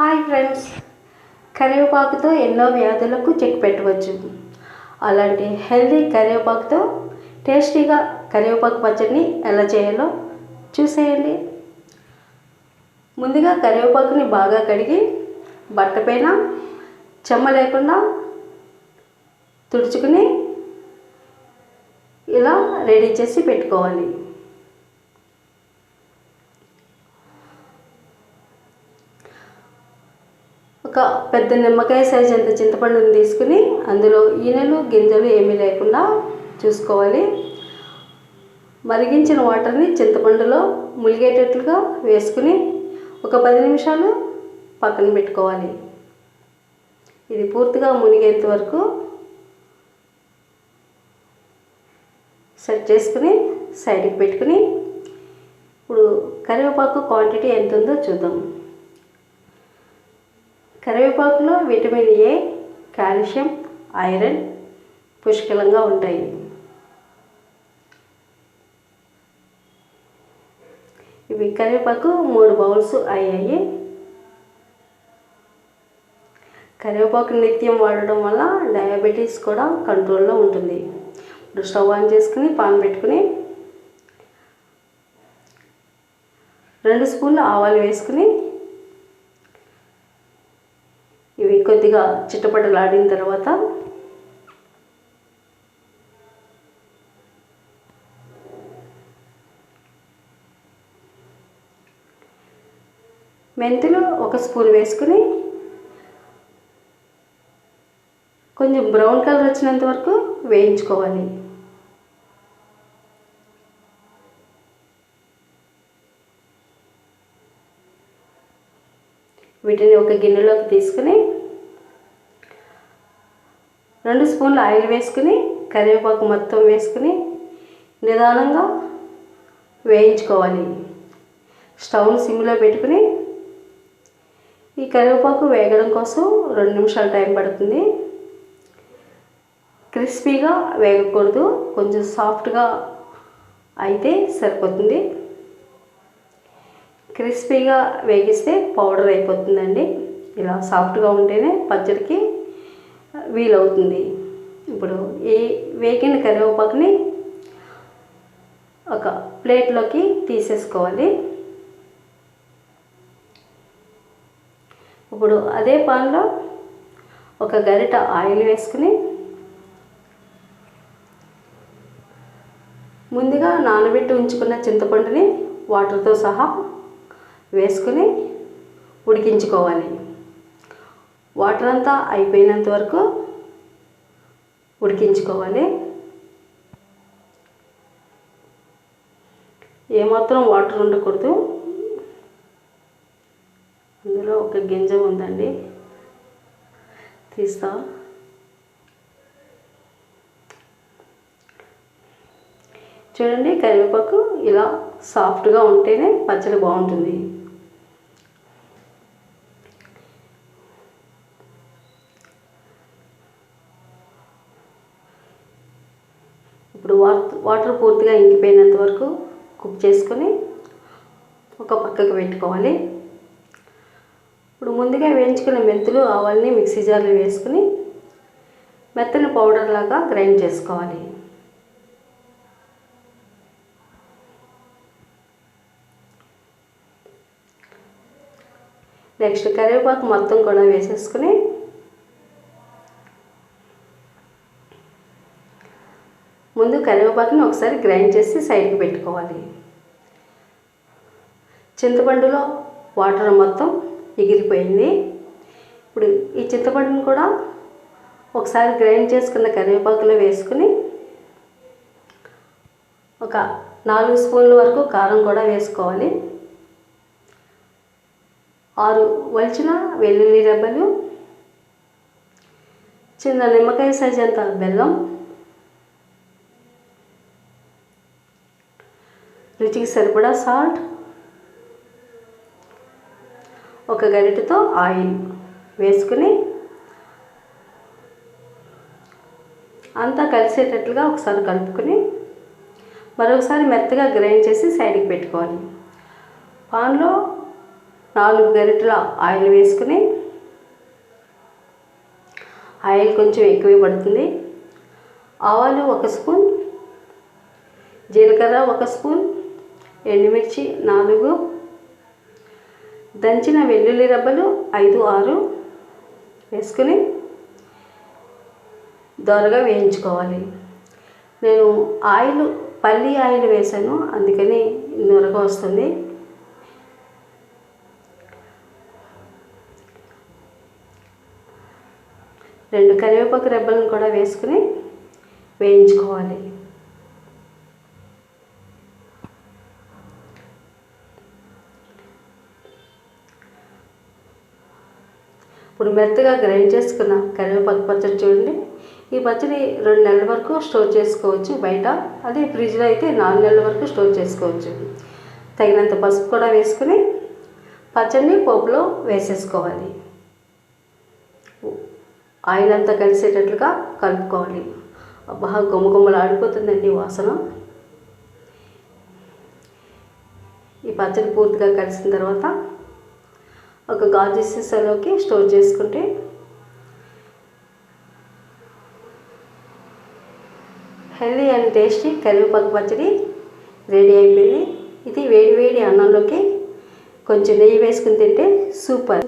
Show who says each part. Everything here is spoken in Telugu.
Speaker 1: హాయ్ ఫ్రెండ్స్, కరివేపాకుతో ఎన్నో వ్యాధులకు చెక్ పెట్టవచ్చు. అలాంటి హెల్దీ కరివేపాకుతో టేస్టీగా కరివేపాకు పచ్చడిని ఎలా చేయాలో చూసేయండి. ముందుగా కరివేపాకుని బాగా కడిగి బట్టపైన చెమ్మ లేకుండా తుడుచుకుని ఇలా రెడీ చేసి పెట్టుకోవాలి. ఒక పెద్ద నిమ్మకాయ సైజ్ అంత చింతపండుని తీసుకుని అందులో ఈనెలు గింజలు ఏమీ లేకుండా చూసుకోవాలి. మరిగించిన వాటర్ని చింతపండులో ములిగేటట్లుగా వేసుకుని ఒక 10 నిమిషాలు పక్కన పెట్టుకోవాలి. ఇది పూర్తిగా మునిగేంత వరకు సెట్ చేసుకుని సైడ్కి పెట్టుకుని ఇప్పుడు కరివేపాకు క్వాంటిటీ ఎంత ఉందో చూద్దాం. కరివేపాకులో విటమిన్ ఏ, కాల్షియం, ఐరన్ పుష్కలంగా ఉంటాయి. ఇవి కరివేపాకు 3 బౌల్స్ అయ్యాయి. కరివేపాకు నిత్యం వాడడం వల్ల డయాబెటీస్ కూడా కంట్రోల్లో ఉంటుంది. ఇప్పుడు స్టవ్ ఆన్ చేసుకుని పాన్ పెట్టుకుని 2 స్పూన్లు ఆవాలు వేసుకుని ఇవి కొద్దిగా చిట్టపటలాడిన తర్వాత మెంతులు 1 స్పూన్ వేసుకుని కొంచెం బ్రౌన్ కలర్ వచ్చినంత వరకు వేయించుకోవాలి. వీటిని ఒక గిన్నెలోకి తీసుకుని 2 స్పూన్ల ఆయిల్ వేసుకుని కరివేపాకు మొత్తం వేసుకుని నిదానంగా వేయించుకోవాలి. స్టవ్ను సిమ్లో పెట్టుకుని ఈ కరివేపాకు వేగడం కోసం 2 నిమిషాలు టైం పడుతుంది. క్రిస్పీగా వేగకూడదు, కొంచెం సాఫ్ట్గా అయితే సరిపోతుంది. క్రిస్పీగా వేగిస్తే పౌడర్ అయిపోతుందండి. ఇలా సాఫ్ట్గా ఉంటేనే పచ్చడికి వీలవుతుంది. ఇప్పుడు ఈ వేగిన కరివేపాకుని ఒక ప్లేట్లోకి తీసేసుకోవాలి. ఇప్పుడు అదే పాన్లో ఒక గరిట ఆయిల్ వేసుకుని ముందుగా నానబెట్టి ఉంచుకున్న చింతపండుని వాటర్తో సహా వేసుకుని ఉడికించుకోవాలి. వాటర్ అంతా అయిపోయినంత వరకు ఉడికించుకోవాలి. ఏమాత్రం వాటర్ ఉండకూడదు. అందులో ఒక గింజ ఉందండి, తీస్తా. చూడండి, కరివేపాకు ఇలా సాఫ్ట్గా ఉంటేనే పచ్చడి బాగుంటుంది. ఇప్పుడు వాటర్ పూర్తిగా ఇంకిపోయినంత వరకు కుక్ చేసుకొని ఒక పక్కకు పెట్టుకోవాలి. ఇప్పుడు ముందుగా వేయించుకున్న మెంతులు ఆవాల్ని మిక్సీ జార్లో వేసుకుని మెత్తని పౌడర్ లాగా గ్రైండ్ చేసుకోవాలి. నెక్స్ట్ కరివేపాకు మొత్తం కూడా వేసేసుకుని ముందు కరివేపాకుని ఒకసారి గ్రైండ్ చేసి సైడ్కి పెట్టుకోవాలి. చింతపండులో వాటర్ మొత్తం ఎగిరిపోయింది. ఇప్పుడు ఈ చింతపండుని కూడా ఒకసారి గ్రైండ్ చేసుకున్న కరివేపాకులో వేసుకుని ఒక 4 స్పూన్ల వరకు కారం కూడా వేసుకోవాలి. 6 వలిచిన వెల్లుల్లి రెబ్బలు, చిన్న నిమ్మకాయ సైజ్ అంత బెల్లం, రుచికి సరిపడా సాల్ట్, ఒక గరిటెతో ఆయిల్ వేసుకుని అంతా కలిసేటట్లుగా ఒకసారి కలుపుకొని మరొకసారి మెత్తగా గ్రైండ్ చేసి సైడ్కి పెట్టుకోవాలి. పాన్లో 4 గరిటెల ఆయిల్ వేసుకుని, ఆయిల్ కొంచెం ఎక్కువే పడుతుంది. ఆవాలు 1 స్పూన్, జీలకర్ర 1 స్పూన్, ఎండుమిర్చి 4, దంచిన వెల్లుల్లి రబ్బలు 5, 6 వేసుకుని దోరగా వేయించుకోవాలి. నేను పల్లి ఆయిల్ వేసాను, అందుకని నూరగా వస్తుంది. రెండు కరివేపాకు రెబ్బలను కూడా వేసుకుని వేయించుకోవాలి. ఇప్పుడు మెత్తగా గ్రైండ్ చేసుకున్న కరివేపాకు పచ్చడి చూడండి. ఈ పచ్చడి 2 నెలల వరకు స్టోర్ చేసుకోవచ్చు బయట. అదే ఫ్రిడ్జ్లో అయితే 4 నెలల వరకు స్టోర్ చేసుకోవచ్చు. తగినంత పసుపు కూడా వేసుకుని పచ్చడిని పోపులో వేసేసుకోవాలి. ఆయిల్ అంతా కలిసేటట్లుగా కలుపుకోవాలి. బాగా గుమ్మగుమ్మలు ఆడిపోతుందండి వాసన. ఈ పచ్చడి పూర్తిగా కలిసిన తర్వాత ఒక గాజు సీసాలోకి స్టోర్ చేసుకుంటే హెల్దీ అండ్ టేస్టీ కరివేపాకు పచ్చడి రెడీ అయిపోయింది. ఇది వేడి వేడి అన్నంలోకి కొంచెం నెయ్యి వేసుకుని తింటే సూపర్.